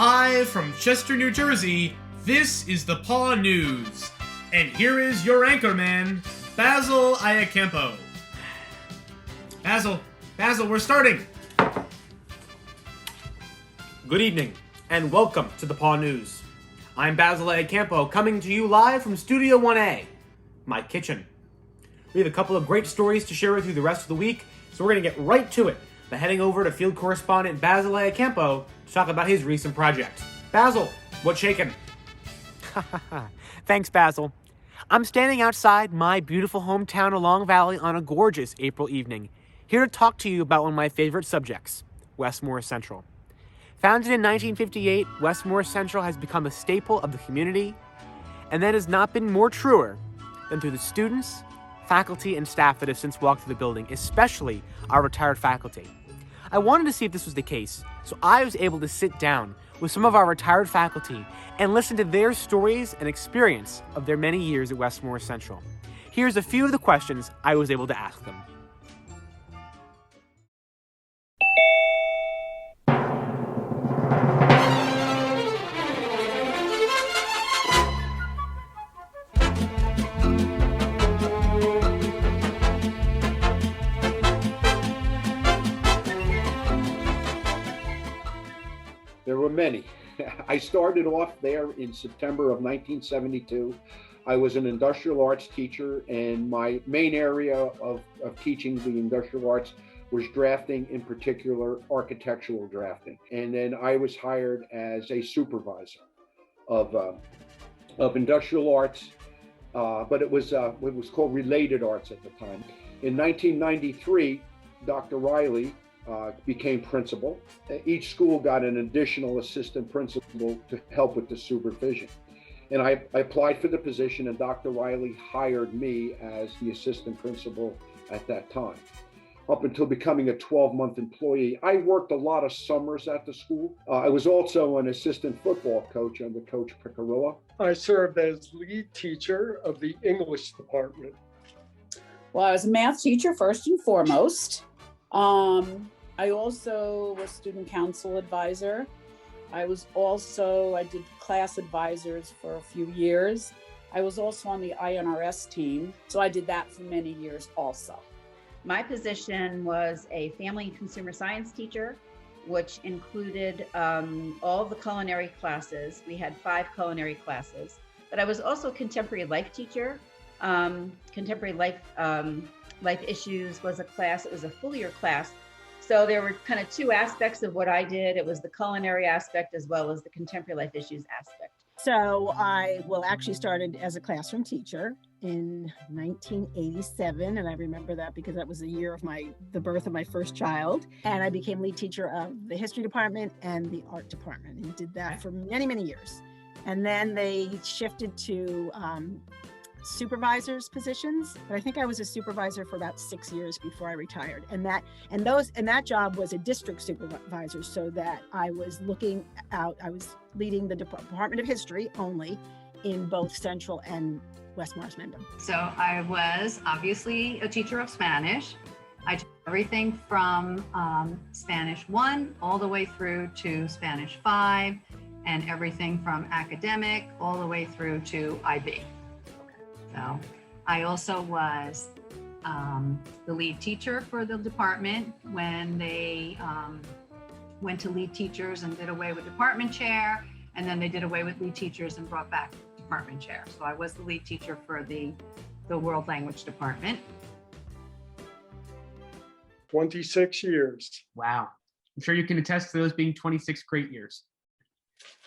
Live from Chester, New Jersey, this is the Paw News. And here is your anchorman, Basil Iacampo. Basil, we're starting. Good evening, and welcome to the Paw News. I'm Basil Iacampo, coming to you live from Studio 1A, my kitchen. We have a couple of great stories to share with you the rest of the week, so we're going to get right to it by heading over to field correspondent Basil Iacampo to talk about his recent project. Basil, what's shaking? Thanks, Basil. I'm standing outside my beautiful hometown of Long Valley on a gorgeous April evening, here to talk to you about one of my favorite subjects, Westmore Central. Founded in 1958, Westmore Central has become a staple of the community, and that has not been more truer than through the students, faculty, and staff that have since walked through the building, especially our retired faculty. I wanted to see if this was the case, so I was able to sit down with some of our retired faculty and listen to their stories and experience of their many years at Westmore Central. Here's a few of the questions I was able to ask them. There were many. I started off there in September of 1972. I was an industrial arts teacher, and my main area of teaching the industrial arts was drafting, in particular architectural drafting. And then I was hired as a supervisor of industrial arts, but it was called related arts at the time. In 1993, Dr. Riley became principal. Each school got an additional assistant principal to help with the supervision. And I applied for the position, and Dr. Riley hired me as the assistant principal at that time, up until becoming a 12-month employee. I worked a lot of summers at the school. I was also an assistant football coach under Coach Picarilla. I served as lead teacher of the English department. Well, I was a math teacher first and foremost. I also was student council advisor. I did class advisors for a few years. I was also on the INRS team, so I did that for many years also. My position was a family and consumer science teacher, which included all the culinary classes. We had 5 culinary classes, but I was also a contemporary life teacher. Contemporary life issues was a class. It was a full year class. So there were kind of 2 aspects of what I did. It was the culinary aspect as well as the contemporary life issues aspect. So I actually started as a classroom teacher in 1987. And I remember that because that was the year of the birth of my first child. And I became lead teacher of the history department and the art department, and did that for many, many years. And then they shifted to supervisors positions, but I think I was a supervisor for about 6 years before I retired. And that job was a district supervisor, so that I was leading the Department of History only in both Central and West Mendham. So I was obviously a teacher of Spanish. I taught everything from Spanish 1 all the way through to Spanish 5, and everything from academic all the way through to IB. So I also was the lead teacher for the department when they went to lead teachers and did away with department chair, and then they did away with lead teachers and brought back department chair. So I was the lead teacher for the world language department. 26 years. Wow. I'm sure you can attest to those being 26 great years.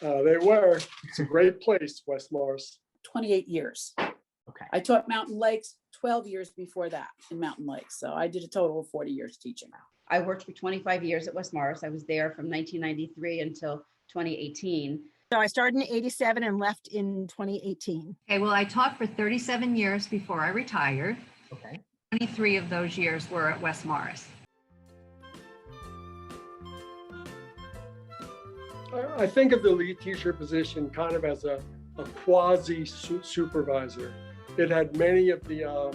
They were. It's a great place, Westmore. 28 years. Okay. I taught Mountain Lakes 12 years before that in Mountain Lakes. So I did a total of 40 years teaching. I worked for 25 years at West Morris. I was there from 1993 until 2018. So I started in 87 and left in 2018. Okay, well, I taught for 37 years before I retired. Okay. 23 of those years were at West Morris. I think of the lead teacher position kind of as a quasi supervisor. It had many of the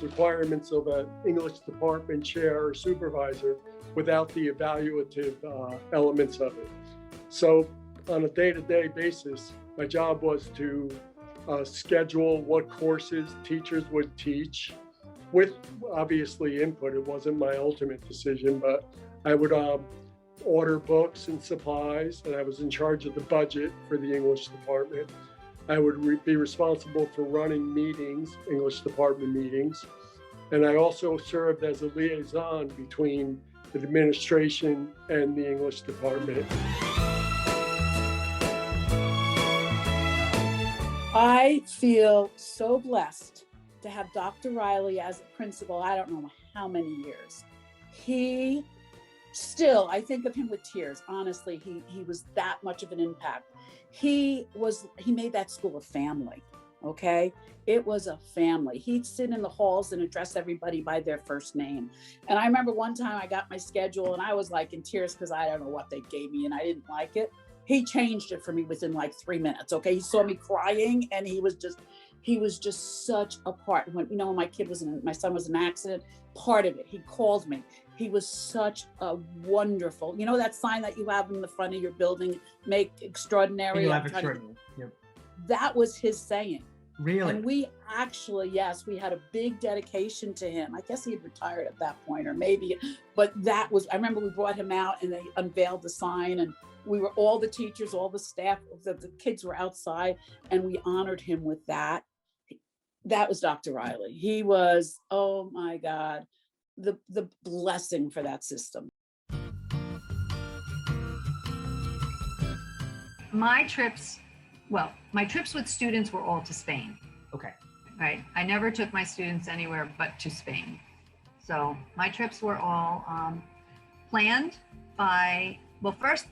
requirements of an English department chair or supervisor without the evaluative elements of it. So on a day-to-day basis, my job was to schedule what courses teachers would teach with obviously input. It wasn't my ultimate decision, but I would order books and supplies, and I was in charge of the budget for the English department. I would be responsible for running meetings, English department meetings, and I also served as a liaison between the administration and the English department. I feel so blessed to have Dr. Riley as a principal. I don't know how many years. He still, I think of him with tears. Honestly, he was that much of an impact. He made that school a family. Okay. It was a family. He'd sit in the halls and address everybody by their first name. And I remember one time I got my schedule and I was like in tears because I don't know what they gave me and I didn't like it. He changed it for me within like 3 minutes. Okay. He saw me crying and he was just such a part. When, my son was in an accident, part of it, he called me. He was such a wonderful, that sign that you have in the front of your building, make extraordinary. Yep. That was his saying. Really? And we actually, yes, we had a big dedication to him. I guess he had retired at that point, or maybe, but I remember we brought him out and they unveiled the sign and we were all the teachers, all the staff, the kids were outside and we honored him with that. That was Dr. Riley. He was, oh my God, the blessing for that system. My trips with students were all to Spain. Okay. Right. I never took my students anywhere but to Spain. So my trips were all planned by, the first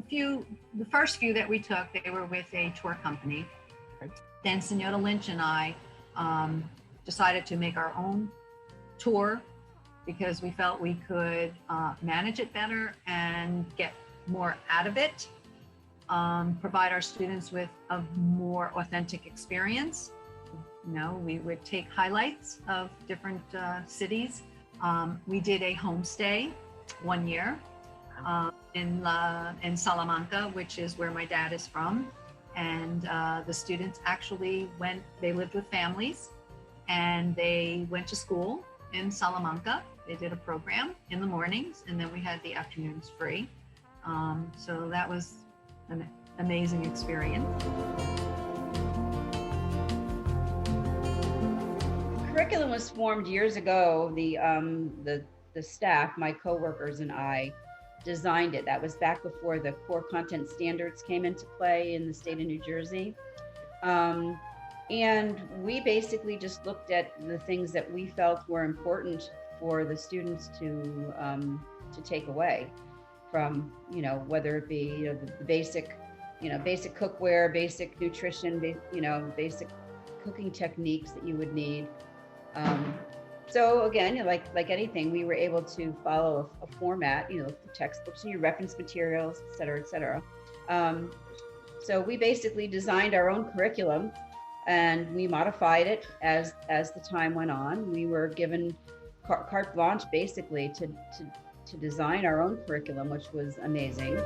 few that we took, they were with a tour company. Right. Then Senora Lynch and I decided to make our own tour because we felt we could manage it better and get more out of it. Provide our students with a more authentic experience. We would take highlights of different cities. We did a homestay 1 year in Salamanca, which is where my dad is from. And the students actually they lived with families and they went to school in Salamanca. They did a program in the mornings and then we had the afternoons free. So that was an amazing experience. Curriculum was formed years ago. The staff, my coworkers and I designed it. That was back before the core content standards came into play in the state of New Jersey. And we basically just looked at the things that we felt were important for the students to take away from, whether it be the basic cookware, basic nutrition, basic cooking techniques that you would need. So again, like anything, we were able to follow a format, the textbooks, your reference materials, et cetera, et cetera. So we basically designed our own curriculum and we modified it as the time went on. We were given carte blanche basically to design our own curriculum, which was amazing.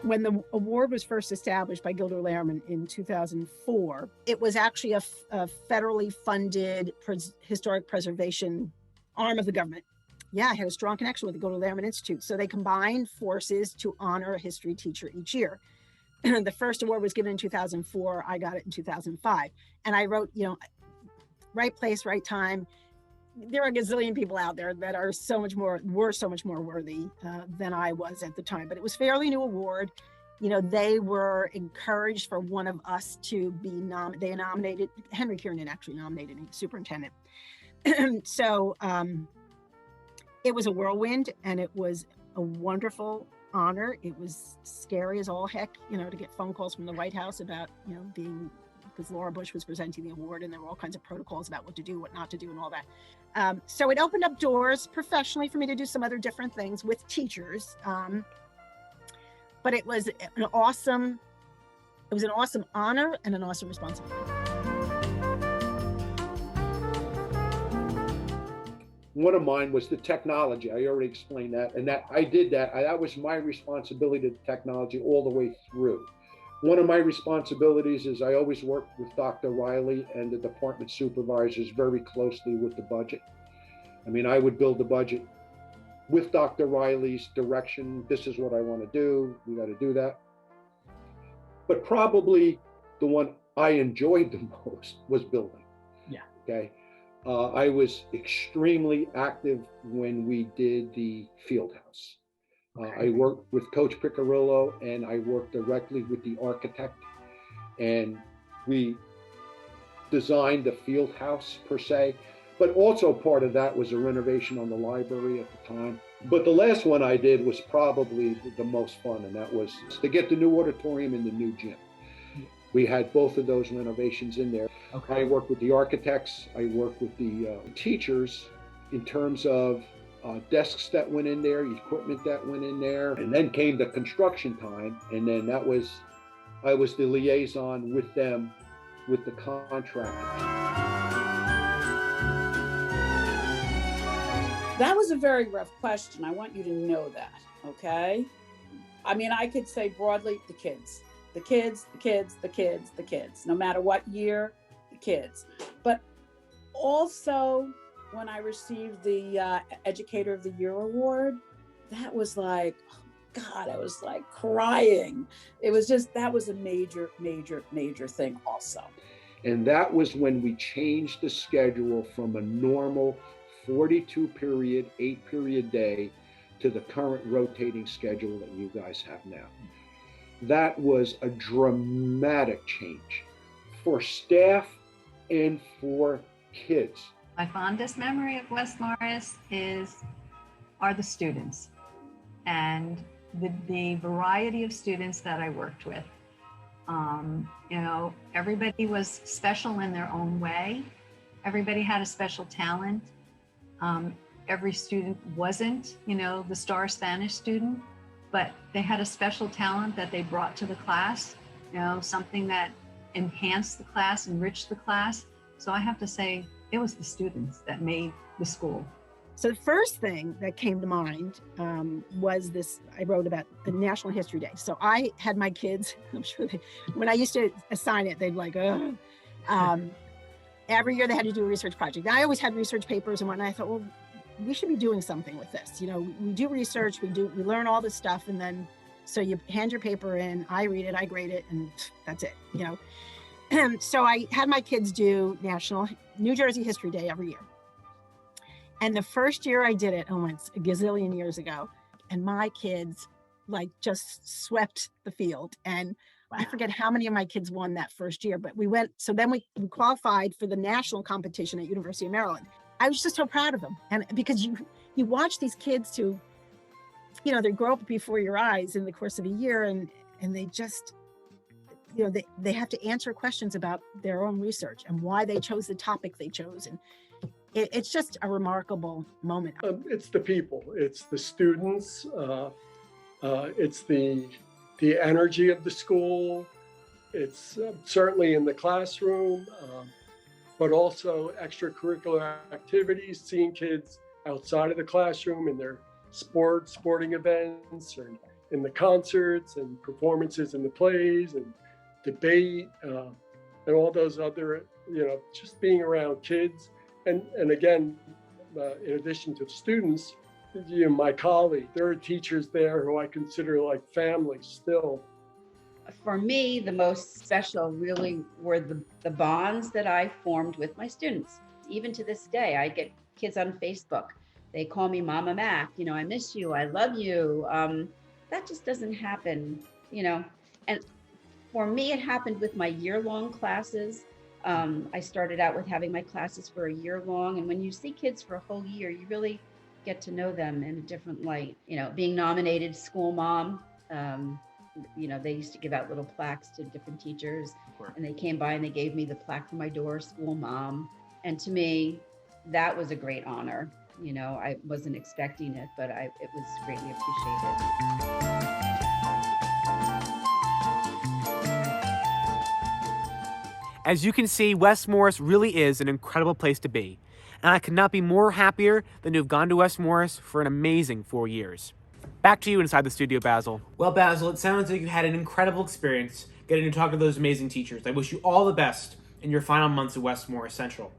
When the award was first established by Gilder Lehrman in 2004, it was actually a federally funded historic preservation arm of the government. Yeah, I had a strong connection with the Gilder Lehrman Institute. So they combined forces to honor a history teacher each year. The first award was given in 2004. I got it in 2005. And I wrote, right place, right time. There are a gazillion people out there that were so much more worthy than I was at the time, but it was a fairly new award. They were encouraged for one of us to be they nominated, Henry Kiernan actually nominated me, superintendent. So it was a whirlwind and it was a wonderful honor. It was scary as all heck, to get phone calls from the White House about, because Laura Bush was presenting the award and there were all kinds of protocols about what to do, what not to do and all that. So it opened up doors professionally for me to do some other different things with teachers. But it was an awesome honor and an awesome responsibility. One of mine was the technology. I already explained that, and that I did that. That was my responsibility to technology all the way through. One of my responsibilities is I always worked with Dr. Riley and the department supervisors very closely with the budget. I mean, I would build the budget with Dr. Riley's direction. This is what I want to do. We got to do that. But probably the one I enjoyed the most was building. Yeah. Okay. I was extremely active when we did the field house. I worked with Coach Piccirillo, and I worked directly with the architect, and we designed the field house per se, but also part of that was a renovation on the library at the time. But the last one I did was probably the most fun, and that was to get the new auditorium and the new gym. We had both of those renovations in there. Okay. I worked with the architects, I worked with the teachers in terms of desks that went in there, equipment that went in there, and then came the construction time, and then I was the liaison with them, with the contractors. That was a very rough question. I want you to know that, okay? I mean, I could say broadly, the kids. The kids, the kids, the kids, the kids. No matter what year, the kids. But also, when I received the Educator of the Year award, that was like, oh God, I was like crying. It was just, that was a major, major, major thing also. And that was when we changed the schedule from a normal 42 period, 8 period day to the current rotating schedule that you guys have now. That was a dramatic change for staff and for kids. My fondest memory of West Morris are the students and the variety of students that I worked with. Everybody was special in their own way. Everybody had a special talent. Every student wasn't, the star Spanish student, but they had a special talent that they brought to the class, something that enhanced the class, enriched the class. So I have to say, it was the students that made the school. So the first thing that came to mind was this, I wrote about the National History Day. So I had my kids, I'm sure when I used to assign it, they'd like, every year they had to do a research project. I always had research papers and whatnot. I thought, well, we should be doing something with this. We do research, we learn all this stuff, and then, so you hand your paper in, I read it, I grade it, and that's it, So I had my kids do New Jersey History Day every year. And the first year I did it, it's a gazillion years ago, and my kids just swept the field. And wow. I forget how many of my kids won that first year, but we qualified for the national competition at University of Maryland. I was just so proud of them. And because you watch these kids who, they grow up before your eyes in the course of a year, and they just, they have to answer questions about their own research and why they chose the topic they chose. And it's just a remarkable moment. It's the people, it's the students, it's the energy of the school. It's certainly in the classroom, but also extracurricular activities, seeing kids outside of the classroom in their sporting events, or in the concerts and performances in the plays and debate, and all those other, just being around kids. And again, in addition to the students, my colleagues, there are teachers there who I consider like family still. For me, the most special really were the bonds that I formed with my students. Even to this day, I get kids on Facebook. They call me Mama Mac, I miss you, I love you. That just doesn't happen, And for me, it happened with my year-long classes. I started out with having my classes for a year long. And when you see kids for a whole year, you really get to know them in a different light. Being nominated school mom, they used to give out little plaques to different teachers, and they came by and they gave me the plaque for my door, school mom. And to me, that was a great honor. I wasn't expecting it, but it was greatly appreciated. As you can see, West Morris really is an incredible place to be. and I could not be more happier than to have gone to West Morris for an amazing 4 years. Back to you inside the studio, Basil. Well, Basil, it sounds like you had an incredible experience getting to talk to those amazing teachers. I wish you all the best in your final months at West Morris Central.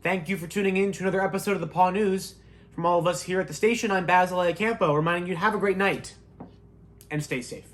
Thank you for tuning in to another episode of the Paw News. From all of us here at the station, I'm Basil Iacampo, reminding you to have a great night and stay safe.